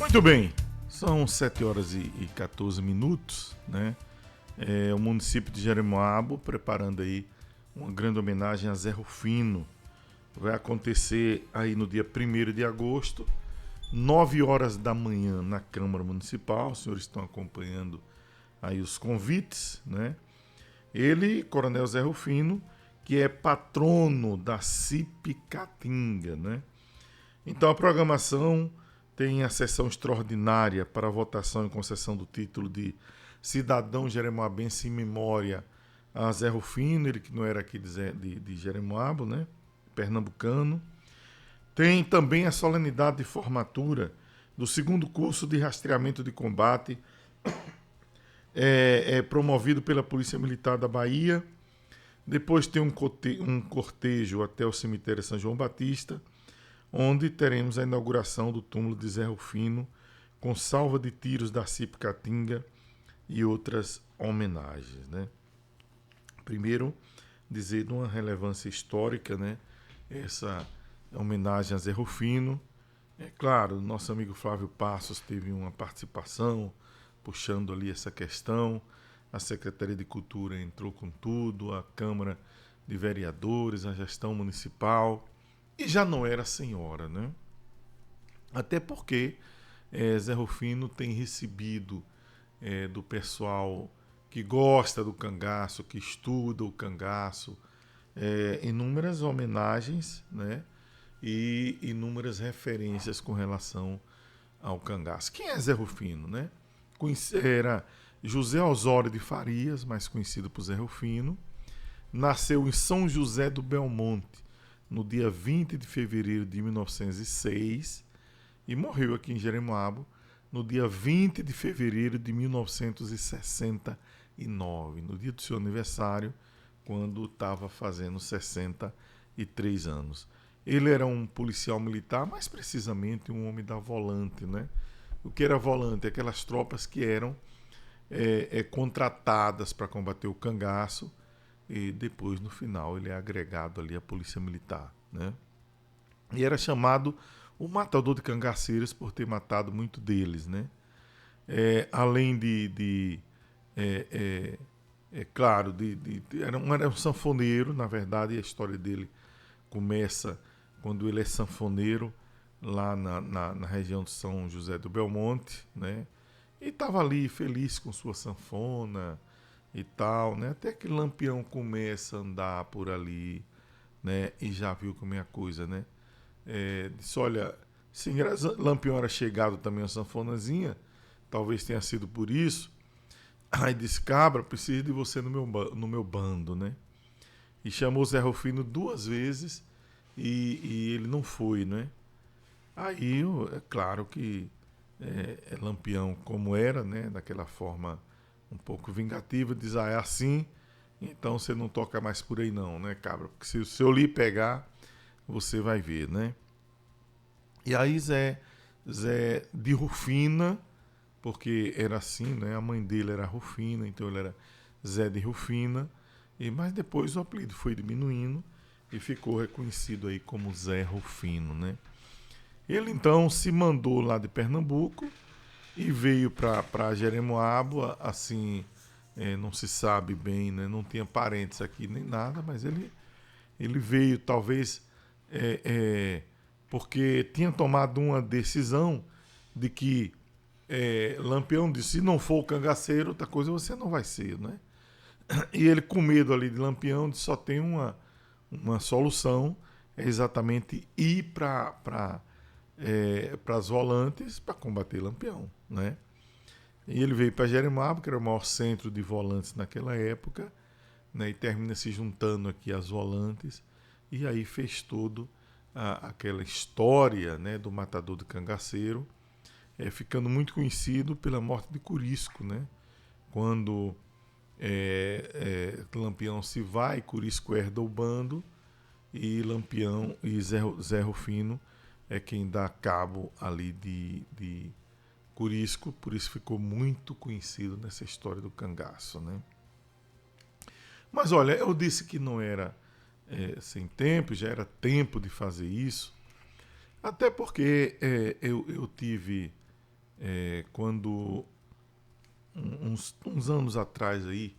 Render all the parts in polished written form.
Muito bem, são 7 horas e 14 minutos, né? O município de Jeremoabo preparando aí uma grande homenagem a Zé Rufino. Vai acontecer aí no dia 1º de agosto, 9 horas da manhã na Câmara Municipal. Os senhores estão acompanhando aí os convites, né? Ele, Coronel Zé Rufino, que é patrono da CIP Caatinga, né? Então a programação tem a sessão extraordinária para a votação e concessão do título de cidadão jeremoabense em memória a Zé Rufino, ele que não era aqui de Jeremoabo, né? Pernambucano. Tem também a solenidade de formatura do 2º curso de rastreamento de combate, promovido pela Polícia Militar da Bahia. Depois tem um cortejo até o cemitério São João Batista, onde teremos a inauguração do túmulo de Zé Rufino, com salva de tiros da CIP Caatinga e outras homenagens, né? Primeiro, dizer de uma relevância histórica, né? Essa homenagem a Zé Rufino. É claro, nosso amigo Flávio Passos teve uma participação, puxando ali essa questão. A Secretaria de Cultura entrou com tudo, a Câmara de Vereadores, a gestão municipal. E já não era senhora, né? Até porque Zé Rufino tem recebido do pessoal que gosta do cangaço, que estuda o cangaço, inúmeras homenagens, né? E inúmeras referências com relação ao cangaço. Quem é Zé Rufino, né? Era José Osório de Farias, mais conhecido por Zé Rufino. Nasceu em São José do Belmonte, no dia 20 de fevereiro de 1906, e morreu aqui em Jeremoabo no dia 20 de fevereiro de 1969, no dia do seu aniversário, quando estava fazendo 63 anos. Ele era um policial militar, mais precisamente um homem da volante, né? O que era volante? Aquelas tropas que eram contratadas para combater o cangaço, e depois, no final, ele é agregado ali à Polícia Militar, né? E era chamado o matador de cangaceiros por ter matado muito deles, né? Além claro, era um sanfoneiro. Na verdade, a história dele começa quando ele é sanfoneiro lá na região de São José do Belmonte, né? E estava ali feliz com sua sanfona e tal, né? Até que Lampião começa a andar por ali, né? E já viu como é a coisa, né? Disse, olha, se Lampião era chegado também a sanfonazinha, talvez tenha sido por isso. Aí disse, cabra, preciso de você no meu bando, né? E chamou Zé Rufino 2 vezes e ele não foi, né? Aí, é claro que Lampião, como era, né? Daquela forma um pouco vingativa, diz, é assim, então você não toca mais por aí não, né, cabra? Porque se eu lhe pegar, você vai ver, né? E aí Zé de Rufina, porque era assim, né? A mãe dele era Rufina, então ele era Zé de Rufina, mas depois o apelido foi diminuindo e ficou reconhecido aí como Zé Rufino, né? Ele então se mandou lá de Pernambuco e veio para Jeremoabo, assim, não se sabe bem, né? Não tinha parentes aqui nem nada, mas ele veio talvez porque tinha tomado uma decisão de que Lampião disse, se não for o cangaceiro, outra coisa você não vai ser, né? E ele, com medo ali de Lampião, disse, só tem uma solução, é exatamente ir para as volantes para combater Lampião, né? E ele veio para Jeremoabo, que era o maior centro de volantes naquela época, né? E termina se juntando aqui às volantes, e aí fez todo aquela história, né, do matador de cangaceiro, ficando muito conhecido pela morte de Curisco, né? Quando Lampião se vai, Curisco herda o bando, e Lampião e Zé Rufino é quem dá cabo ali de Curisco, por isso ficou muito conhecido nessa história do cangaço, né? Mas olha, eu disse que não era sem tempo, já era tempo de fazer isso, até porque eu tive Quando uns anos atrás aí,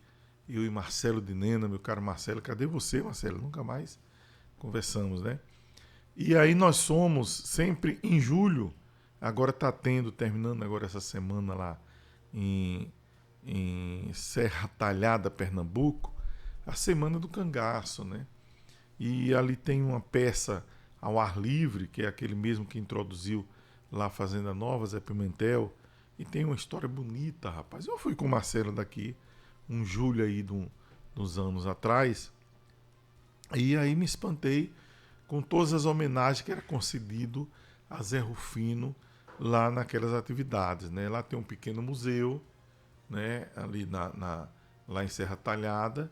eu e Marcelo de Nena, meu caro Marcelo, cadê você, Marcelo? Nunca mais conversamos, né? E aí nós somos sempre em julho, agora está terminando agora essa semana lá em, em Serra Talhada, Pernambuco, a Semana do Cangaço, né? E ali tem uma peça ao ar livre, que é aquele mesmo que introduziu lá a Fazenda Nova, Zé Pimentel, e tem uma história bonita, rapaz. Eu fui com o Marcelo daqui, um julho aí dos anos atrás, e aí me espantei com todas as homenagens que era concedido a Zé Rufino lá naquelas atividades, né? Lá tem um pequeno museu, né? Ali lá em Serra Talhada.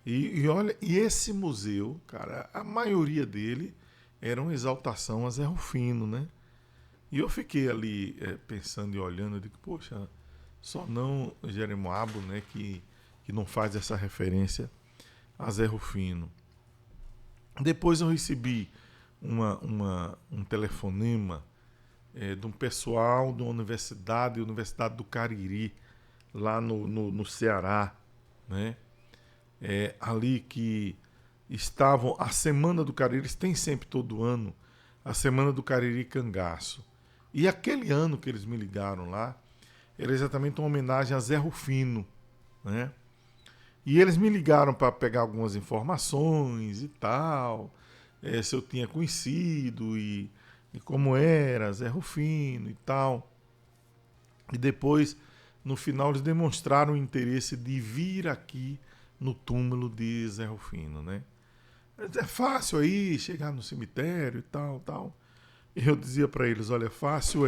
E olha, e esse museu, cara, a maioria dele era uma exaltação a Zé Rufino, né? E eu fiquei ali pensando e olhando, eu digo, poxa, só não Jeremoabo, né, que não faz essa referência a Zé Rufino. Depois eu recebi um telefonema de um pessoal da Universidade do Cariri, lá no Ceará, né? Ali que estavam, a Semana do Cariri, eles têm sempre todo ano a Semana do Cariri Cangaço. E aquele ano que eles me ligaram lá, era exatamente uma homenagem a Zé Rufino, né? E eles me ligaram para pegar algumas informações e tal, se eu tinha conhecido e como era Zé Rufino e tal. E depois, no final, eles demonstraram o interesse de vir aqui no túmulo de Zé Rufino, né? É fácil aí chegar no cemitério e tal, tal. E eu dizia para eles, olha, fácil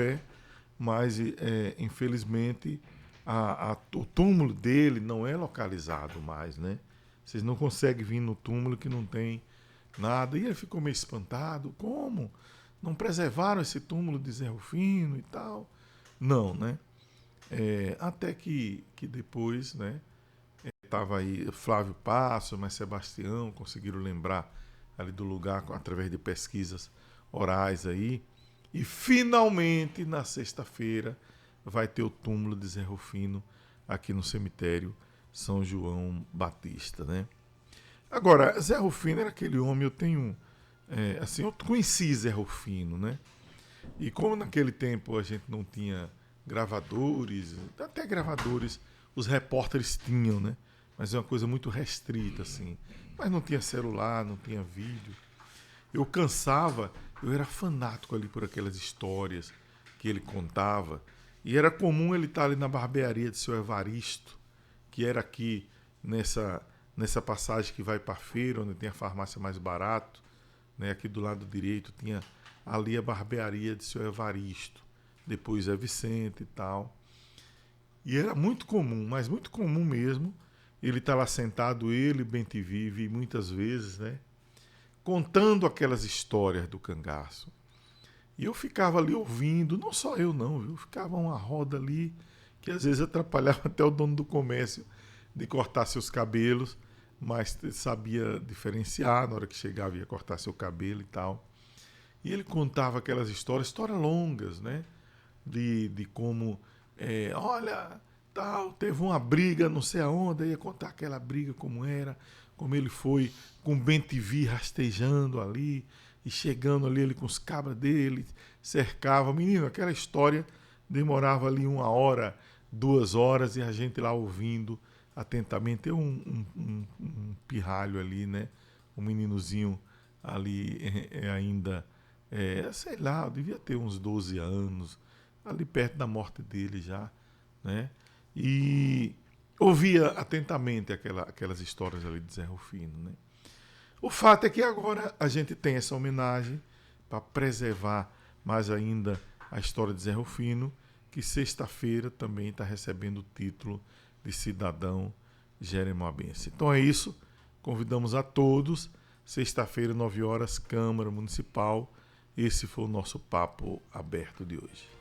mas infelizmente o túmulo dele não é localizado mais, né? Vocês não conseguem vir no túmulo que não tem nada. E ele ficou meio espantado, como? Não preservaram esse túmulo de Zé Rufino e tal? Não, né? Até que depois, né? Estava aí Flávio Passo, mas Sebastião conseguiram lembrar ali do lugar através de pesquisas orais aí. E finalmente, na sexta-feira, vai ter o túmulo de Zé Rufino aqui no cemitério São João Batista, né? Agora, Zé Rufino era aquele homem, eu tenho... assim, eu conheci Zé Rufino, né? E como naquele tempo a gente não tinha gravadores, até gravadores os repórteres tinham, né? Mas é uma coisa muito restrita, assim. Mas não tinha celular, não tinha vídeo. Eu cansava, eu era fanático ali por aquelas histórias que ele contava. E era comum ele estar ali na barbearia de seu Evaristo, que era aqui nessa passagem que vai para a feira, onde tem a farmácia mais barato, né? Aqui do lado direito tinha ali a barbearia de seu Evaristo, depois é Vicente e tal. E era muito comum, mas muito comum mesmo, ele estar lá sentado, ele, Bem-te-vive, e muitas vezes, né? Contando aquelas histórias do cangaço. E eu ficava ali ouvindo, não só eu não, viu? Ficava uma roda ali que às vezes atrapalhava até o dono do comércio de cortar seus cabelos, mas sabia diferenciar na hora que chegava ia cortar seu cabelo e tal. E ele contava aquelas histórias longas, né? De como, olha, tal, teve uma briga não sei aonde, ia contar aquela briga como era, como ele foi com o Bem-te-vi rastejando ali, e chegando ali ele com os cabras dele, cercava. Menino, aquela história demorava ali 1 hora, 2 horas, e a gente lá ouvindo atentamente. Tem um pirralho ali, né? Um meninozinho ali ainda, sei lá, eu devia ter uns 12 anos, ali perto da morte dele já, né? E ouvia atentamente aquelas histórias ali de Zé Rufino, né? O fato é que agora a gente tem essa homenagem para preservar mais ainda a história de Zé Rufino, que sexta-feira também está recebendo o título de cidadão jeremoabense. Então é isso, convidamos a todos, sexta-feira, 9 horas, Câmara Municipal. Esse foi o nosso papo aberto de hoje.